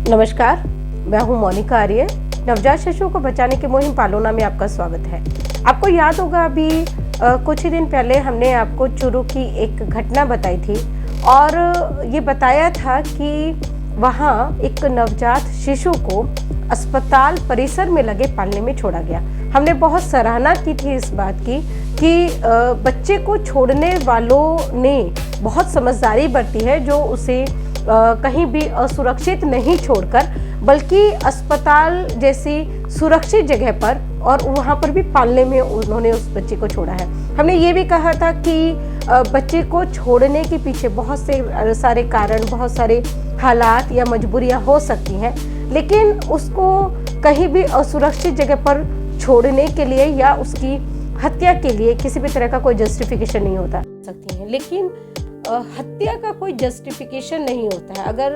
नमस्कार, मैं हूं मोनिका आर्य। नवजात शिशुओं को बचाने की मुहिम पालोना में आपका स्वागत है। आपको याद होगा अभी कुछ ही दिन पहले हमने आपको चूरू की एक घटना बताई थी और ये बताया था कि वहाँ एक नवजात शिशु को अस्पताल परिसर में लगे पालने में छोड़ा गया। हमने बहुत सराहना की थी इस बात की कि बच्चे को छोड़ने वालों ने बहुत समझदारी बरती है, जो उसे कहीं भी असुरक्षित नहीं छोड़कर बल्कि अस्पताल जैसी सुरक्षित जगह पर और वहाँ पर भी पालने में उन्होंने उस बच्चे को छोड़ा है। हमने ये भी कहा था कि बच्चे को छोड़ने के पीछे बहुत से सारे कारण, बहुत सारे हालात या मजबूरियाँ हो सकती हैं, लेकिन उसको कहीं भी असुरक्षित जगह पर छोड़ने के लिए या उसकी हत्या के लिए किसी भी तरह का कोई जस्टिफिकेशन नहीं होता सकती हैं। लेकिन हत्या का कोई जस्टिफिकेशन नहीं होता है। अगर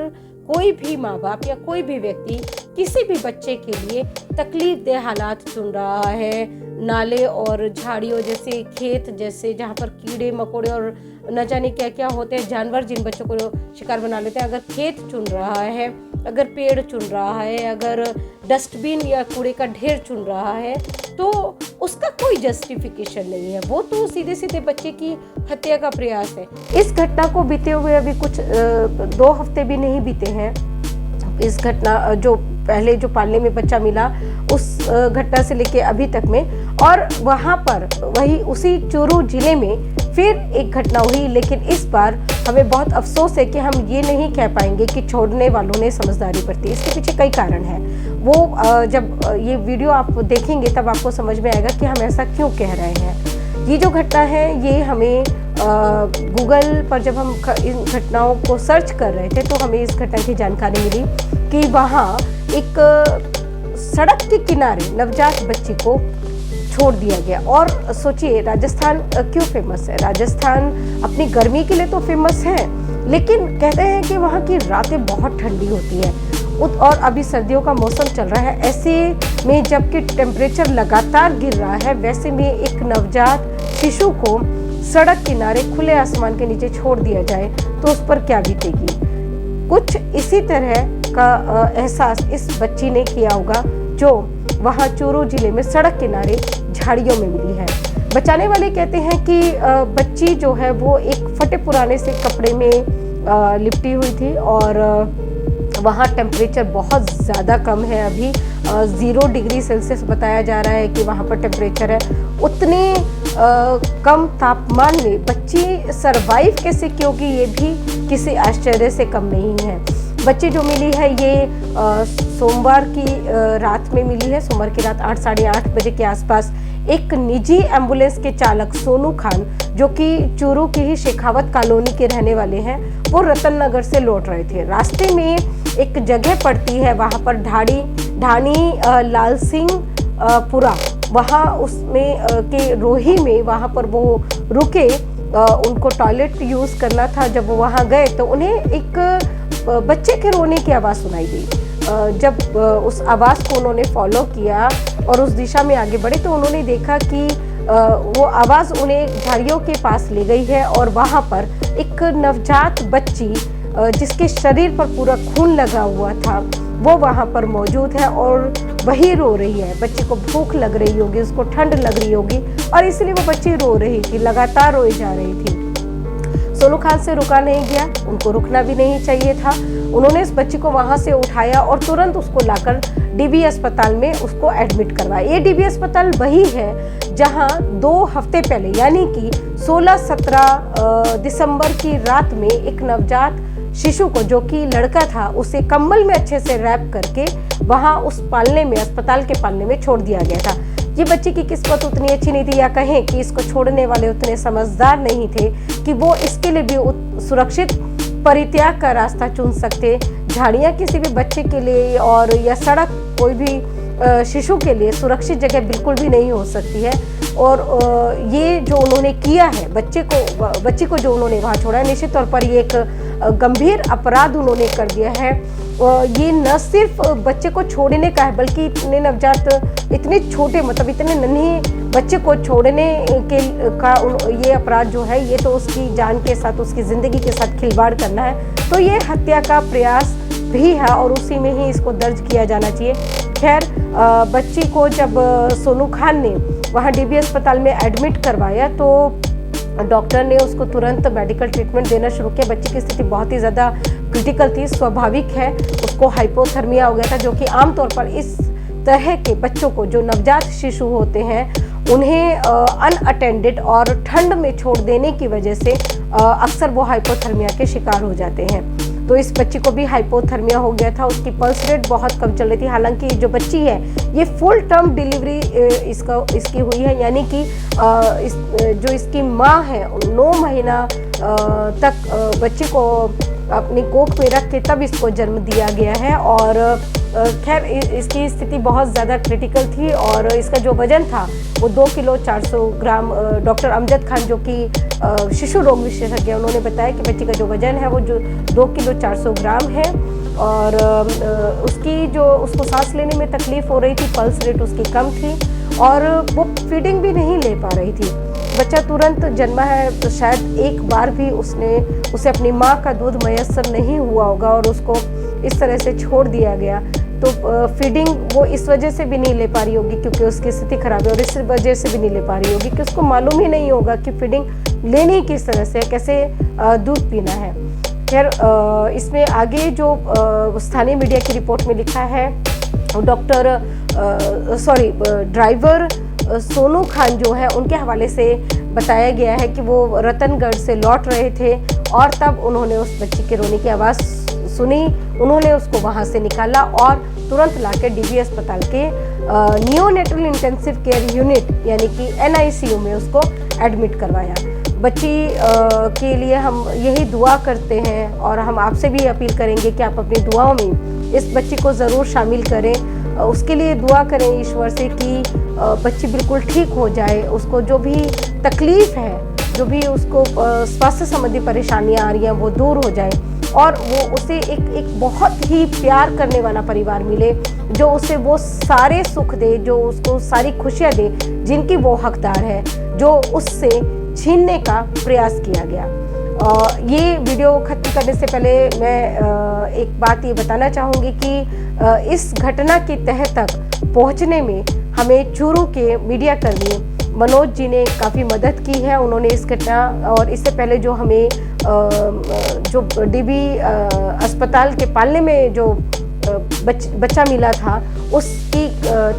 कोई भी माँ बाप या कोई भी व्यक्ति किसी भी बच्चे के लिए तकलीफदेह हालात चुन रहा है, नाले और झाड़ियों जैसे, खेत जैसे जहाँ पर कीड़े मकोड़े और न जाने क्या क्या होते हैं, जानवर जिन बच्चों को शिकार बना लेते हैं, अगर खेत चुन रहा है, अगर पेड़ चुन रहा है, अगर डस्टबिन या कूड़े का ढेर चुन रहा है, तो उसका कोई जस्टिफिकेशन नहीं है। वो तो सीधे सीधे बच्चे की हत्या का प्रयास है। इस घटना को बीते हुए अभी कुछ 2 हफ्ते भी नहीं बीते हैं। इस घटना जो पहले जो पालने में बच्चा मिला, उस घटना से लेके अभी तक में, और वहाँ पर वही उसी चूरू जिले में फिर एक घटना हुई। लेकिन इस बार हमें बहुत अफसोस है कि हम ये नहीं कह पाएंगे कि छोड़ने वालों ने समझदारी बरती। इसके पीछे कई कारण हैं। वो जब ये वीडियो आप देखेंगे तब आपको समझ में आएगा कि हम ऐसा क्यों कह रहे हैं। ये जो घटना है ये हमें गूगल पर जब हम इन घटनाओं को सर्च कर रहे थे तो हमें इस घटना की जानकारी मिली कि वहाँ एक सड़क के किनारे नवजात बच्ची को छोड़ दिया गया। और सोचिए, राजस्थान क्यों फेमस है? राजस्थान अपनी गर्मी के लिए तो फेमस है, लेकिन कहते हैं कि वहाँ की रातें बहुत ठंडी होती है और अभी सर्दियों का मौसम चल रहा है। ऐसे में जबकि टेम्परेचर लगातार गिर रहा है, वैसे में एक नवजात शिशु को सड़क किनारे खुले आसमान के नीचे छोड़ दिया जाए तो उस पर क्या बीतेगी। कुछ इसी तरह का एहसास इस बच्ची ने किया होगा जो वहाँ चूरू जिले में सड़क किनारे झाड़ियों में मिली है। बचाने वाले कहते हैं कि बच्ची जो है वो एक फटे पुराने से कपड़े में लिपटी हुई थी और वहाँ टेम्परेचर बहुत ज़्यादा कम है। अभी 0 डिग्री सेल्सियस बताया जा रहा है कि वहाँ पर टेम्परेचर है। उतने कम तापमान में बच्ची सरवाइव कैसे की होगी, ये भी किसी आश्चर्य से कम नहीं है। बच्ची जो मिली है ये सोमवार की रात में मिली है। सोमवार की रात 8 साढ़े 8 बजे के आसपास एक निजी एम्बुलेंस के चालक सोनू खान, जो कि चूरू की ही शेखावत कॉलोनी के रहने वाले हैं, वो रतन नगर से लौट रहे थे। रास्ते में एक जगह पड़ती है वहाँ पर ढाणी लाल सिंह पुरा, वहाँ उसमें के रोही में वहाँ पर वो रुके। उनको टॉयलेट यूज़ करना था। जब वो वहाँ गए तो उन्हें एक बच्चे के रोने की आवाज़ सुनाई दी। जब उस आवाज़ को उन्होंने फॉलो किया और उस दिशा में आगे बढ़े तो उन्होंने देखा कि वो आवाज़ उन्हें झाड़ियों के पास ले गई है और वहाँ पर एक नवजात बच्ची जिसके शरीर पर पूरा खून लगा हुआ था वो वहाँ पर मौजूद है और वही रो रही है। बच्ची को भूख लग रही होगी, उसको ठंड लग रही होगी और इसलिए वो बच्ची रो रही थी, लगातार रोई जा रही थी। सोनू खान से रुका नहीं गया, उनको रुकना भी नहीं चाहिए था। उन्होंने इस बच्ची को वहाँ से उठाया और तुरंत उसको लाकर डीबी अस्पताल में उसको एडमिट करवाया। ये डीबी अस्पताल वही है जहाँ 2 हफ्ते पहले यानी कि 16-17 दिसंबर की रात में एक नवजात शिशु को, जो कि लड़का था, उसे कंबल में अच्छे से रैप करके वहाँ उस पालने में, अस्पताल के पालने में छोड़ दिया गया था। ये बच्चे की किस्मत उतनी अच्छी नहीं थी, या कहें कि इसको छोड़ने वाले उतने समझदार नहीं थे कि वो इसके लिए भी सुरक्षित परित्याग का रास्ता चुन सकते। झाड़ियाँ किसी भी बच्चे के लिए और या सड़क कोई भी शिशु के लिए सुरक्षित जगह बिल्कुल भी नहीं हो सकती है। और ये जो उन्होंने किया है, बच्ची को जो उन्होंने वहाँ छोड़ा है, निश्चित तौर पर ये एक गंभीर अपराध उन्होंने कर दिया है। ये न सिर्फ बच्चे को छोड़ने का है, बल्कि इतने छोटे, मतलब इतने नन्हे बच्चे को छोड़ने का ये अपराध जो है, ये तो उसकी जान के साथ, उसकी ज़िंदगी के साथ खिलवाड़ करना है। तो ये हत्या का प्रयास भी है और उसी में ही इसको दर्ज किया जाना चाहिए। खैर बच्ची को जब सोनू खान ने वहाँ DB अस्पताल में एडमिट करवाया तो डॉक्टर ने उसको तुरंत मेडिकल ट्रीटमेंट देना शुरू किया। बच्ची की स्थिति बहुत ही ज़्यादा क्रिटिकल थी, स्वाभाविक है उसको हाइपोथर्मिया हो गया था, जो कि आमतौर पर इस तरह के बच्चों को, जो नवजात शिशु होते हैं, उन्हें अनअटेंडेड और ठंड में छोड़ देने की वजह से अक्सर वो हाइपोथर्मिया के शिकार हो जाते हैं। तो इस बच्ची को भी हाइपोथर्मिया हो गया था, उसकी पल्स रेट बहुत कम चल रही थी। हालांकि जो बच्ची है ये फुल टर्म डिलीवरी इसकी हुई है, यानी कि जो इसकी माँ है 9 महीना तक बच्चे को अपनी कोख में रख के तब इसको जन्म दिया गया है। और खैर इसकी स्थिति बहुत ज़्यादा क्रिटिकल थी और इसका जो वजन था वो 2 किलो 400 ग्राम। डॉक्टर अमजद खान जो कि शिशु रोग विशेषज्ञ हैं, उन्होंने बताया कि बच्ची का जो वजन है वो जो 2 किलो 400 ग्राम है। और उसको सांस लेने में तकलीफ़ हो रही थी, पल्स रेट उसकी कम थी और वो फीडिंग भी नहीं ले पा रही थी। बच्चा तुरंत जन्मा है तो शायद एक बार भी उसे अपनी माँ का दूध मयस्सर नहीं हुआ होगा और उसको इस तरह से छोड़ दिया गया। तो फीडिंग वो इस वजह से भी नहीं ले पा रही होगी क्योंकि उसकी स्थिति खराब है, और इस वजह से भी नहीं ले पा रही होगी कि उसको मालूम ही नहीं होगा कि फीडिंग लेनी किस तरह से, कैसे दूध पीना है। खैर इसमें आगे जो स्थानीय मीडिया की रिपोर्ट में लिखा है, ड्राइवर सोनू खान जो है उनके हवाले से बताया गया है कि वो रतनगढ़ से लौट रहे थे और तब उन्होंने उस बच्ची के रोने की आवाज़ सुनी। उन्होंने उसको वहाँ से निकाला और तुरंत लाकर DB अस्पताल के नियोनेटल इंटेंसिव केयर यूनिट यानी कि NICU में उसको एडमिट करवाया। बच्ची के लिए हम यही दुआ करते हैं और हम आपसे भी अपील करेंगे कि आप अपनी दुआओं में इस बच्ची को ज़रूर शामिल करें, उसके लिए दुआ करें ईश्वर से कि बच्ची बिल्कुल ठीक हो जाए, उसको जो भी तकलीफ़ है, जो भी उसको स्वास्थ्य संबंधी परेशानियां आ रही हैं वो दूर हो जाए और उसे एक बहुत ही प्यार करने वाला परिवार मिले जो उसे वो सारे सुख दे, जो उसको सारी खुशियां दे जिनकी वो हकदार है, जो उससे छीनने का प्रयास किया गया। ये वीडियो ख़त्म करने से पहले मैं एक बात ये बताना चाहूँगी कि इस घटना की तह तक पहुँचने में हमें चूरू के मीडिया कर्मी मनोज जी ने काफ़ी मदद की है। उन्होंने इस घटना और इससे पहले जो हमें जो DB अस्पताल के पालने में जो बच्चा मिला था उसकी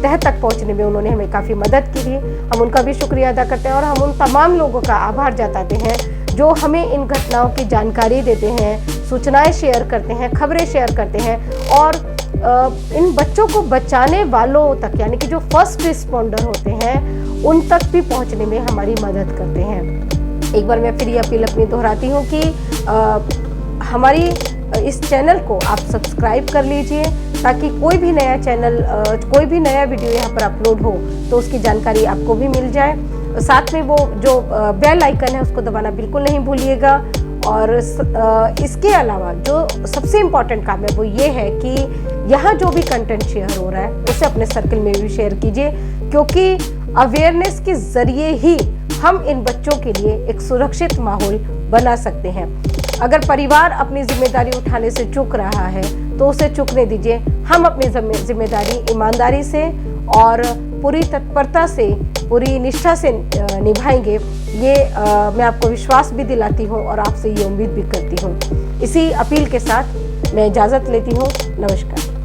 तह तक पहुंचने में उन्होंने हमें काफ़ी मदद की थी। हम उनका भी शुक्रिया अदा करते हैं और हम उन तमाम लोगों का आभार जताते हैं जो हमें इन घटनाओं की जानकारी देते हैं, सूचनाएं शेयर करते हैं, खबरें शेयर करते हैं और इन बच्चों को बचाने वालों तक यानी कि जो फर्स्ट रिस्पॉन्डर होते हैं उन तक भी पहुंचने में हमारी मदद करते हैं। एक बार मैं फिर ये अपील अपनी दोहराती हूँ कि हमारी इस चैनल को आप सब्सक्राइब कर लीजिए ताकि कोई भी नया चैनल कोई भी नया वीडियो यहाँ पर अपलोड हो तो उसकी जानकारी आपको भी मिल जाए। साथ में वो जो बेल आइकन है उसको दबाना बिल्कुल नहीं भूलिएगा। और इसके अलावा जो सबसे इम्पॉर्टेंट काम है वो ये है कि यहाँ जो भी कंटेंट शेयर हो रहा है उसे अपने सर्कल में भी शेयर कीजिए, क्योंकि अवेयरनेस के ज़रिए ही हम इन बच्चों के लिए एक सुरक्षित माहौल बना सकते हैं। अगर परिवार अपनी जिम्मेदारी उठाने से चूक रहा है तो उसे चूकने दीजिए। हम अपनी जिम्मेदारी ईमानदारी से और पूरी तत्परता से, पूरी निष्ठा से निभाएंगे। ये मैं आपको विश्वास भी दिलाती हूँ और आपसे ये उम्मीद भी करती हूँ। इसी अपील के साथ मैं इजाज़त लेती हूँ। नमस्कार।